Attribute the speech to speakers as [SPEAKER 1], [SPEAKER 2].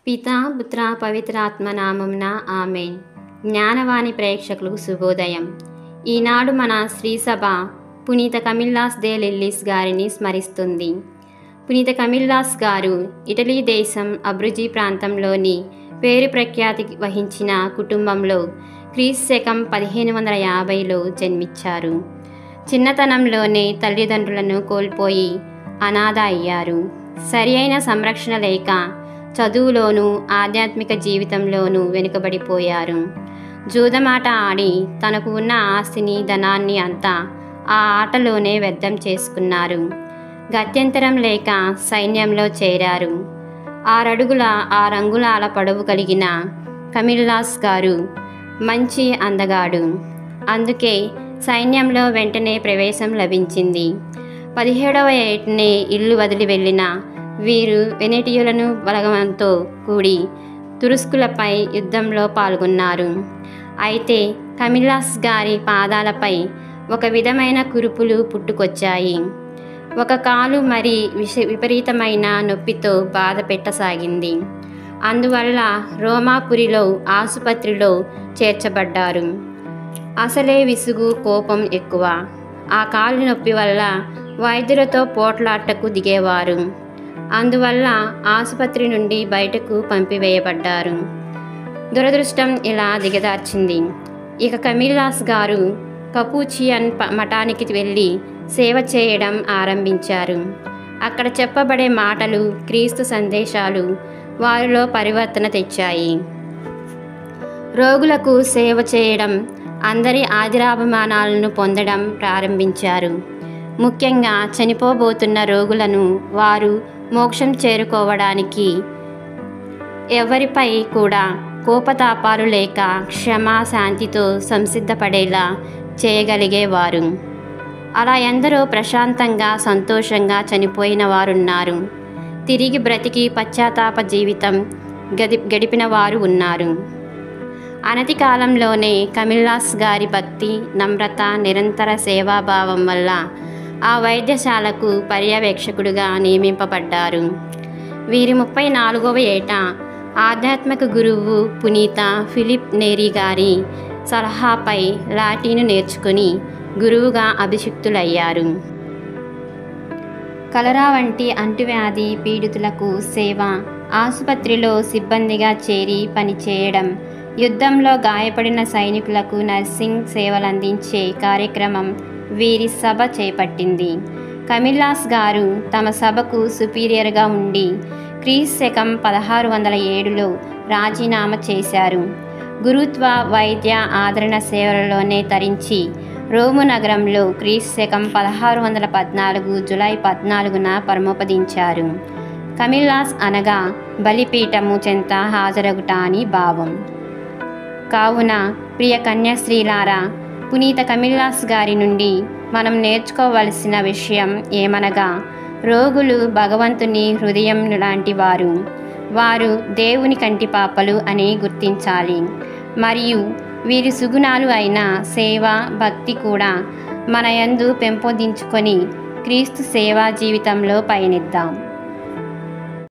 [SPEAKER 1] పితా పుత్ర పవిత్రాత్మ నామమున ఆమెన్. జ్ఞానవాణి ప్రేక్షకులకు శుభోదయం. ఈనాడు మన శ్రీసభ పునీత కమిల్లాస్ దే లిల్లీస్ గారిని స్మరిస్తుంది. పునీత కమిల్లాస్ గారు ఇటలీ దేశం అబ్రుజీ ప్రాంతంలోని పేరు ప్రఖ్యాతి వహించిన కుటుంబంలో క్రీస్తు 1550లో జన్మించారు. చిన్నతనంలోనే తల్లిదండ్రులను కోల్పోయి అనాథ అయ్యారు. సరి అయిన సంరక్షణ లేక చదువులోనూ ఆధ్యాత్మిక జీవితంలోనూ వెనుకబడిపోయారు. జూదమాట ఆడి తనకు ఉన్న ఆస్తిని ధనాన్ని అంతా ఆ ఆటలోనే వ్యర్థం చేసుకున్నారు. గత్యంతరం లేక సైన్యంలో చేరారు. 6 అడుగుల 6 అంగుళాల పొడవు కలిగిన కమిల్లాస్ గారు మంచి అందగాడు. అందుకే సైన్యంలో వెంటనే ప్రవేశం లభించింది. 17వ ఏటనే ఇల్లు వదిలి వెళ్ళిన వీరు వెనెటియులను బలగంతో కూడి తురుస్కులపై యుద్ధంలో పాల్గొన్నారు. అయితే కమిల్లాస్ గారి పాదాలపై ఒక విధమైన కురుపులు పుట్టుకొచ్చాయి. ఒక కాలు మరి విపరీతమైన నొప్పితో బాధ పెట్టసాగింది. అందువల్ల రోమాపురిలో ఆసుపత్రిలో చేర్చబడ్డారు. అసలే విసుగు, కోపం ఎక్కువ. ఆ కాలు నొప్పి వల్ల వైద్యులతో పోట్లాటకు దిగేవారు. అందువల్ల ఆసుపత్రి నుండి బయటకు పంపివేయబడ్డారు. దురదృష్టం ఇలా దిగదార్చింది. ఇక కమిల్లాస్ గారు కపూచియన్ మఠానికి వెళ్ళి సేవ చేయడం ఆరంభించారు. అక్కడ చెప్పబడే మాటలు, క్రీస్తు సందేశాలు వారిలో పరివర్తన తెచ్చాయి. రోగులకు సేవ చేయడం, అందరి ఆదరాభిమానాలను పొందడం ప్రారంభించారు. ముఖ్యంగా చనిపోబోతున్న రోగులను వారు మోక్షం చేరుకోవడానికి ఎవరిపై కూడా కోపతాపాలు లేక క్షమా శాంతితో సంసిద్ధపడేలా చేయగలిగేవారు. అలా ఎందరో ప్రశాంతంగా సంతోషంగా చనిపోయిన వారున్నారు. తిరిగి బ్రతికి పశ్చాత్తాప జీవితం గడిపిన వారు ఉన్నారు. అనతి కాలంలోనే కమిల్లాస్ గారి భక్తి, నమ్రత, నిరంతర సేవాభావం వల్ల ఆ వైద్యశాలకు పర్యవేక్షకుడుగా నియమింపబడ్డారు. వీరి 34వ ఏట ఆధ్యాత్మిక గురువు పునీత ఫిలిప్ నేరీ గారి సలహాపై లాటిను నేర్చుకుని గురువుగా అభిషిక్తులయ్యారు. కలరా వంటి అంటువ్యాధి పీడితులకు సేవ, ఆసుపత్రిలో సిబ్బందిగా చేరి పనిచేయడం, యుద్ధంలో గాయపడిన సైనికులకు నర్సింగ్ సేవలందించే కార్యక్రమం వీరి సభ చేపట్టింది. కమిల్లాస్ గారు తమ సభకు సుపీరియర్గా ఉండి క్రీస్తు 1607లో రాజీనామా చేశారు. గురుత్వ, వైద్య, ఆదరణ సేవలలోనే తరించి రోము నగరంలో క్రీస్తు 1614 జూలై 14న పరమపదించారు. కమిల్లాస్ అనగా బలిపీఠము చెంత హాజరగుట అని భావం. కావున ప్రియ కన్యాస్త్రీలారా, పునీత కమిల్లాస్ గారి నుండి మనం నేర్చుకోవలసిన విషయం ఏమనగా, రోగులు భగవంతుని హృదయం లాంటి వారు. వారు దేవుని కంటి పాపలు అని గుర్తించాలి. మరియు వీరి సుగుణాలు అయిన సేవ, భక్తి కూడా మన యందు పెంపొందించుకొని క్రీస్తు సేవా జీవితంలో పయనిద్దాం.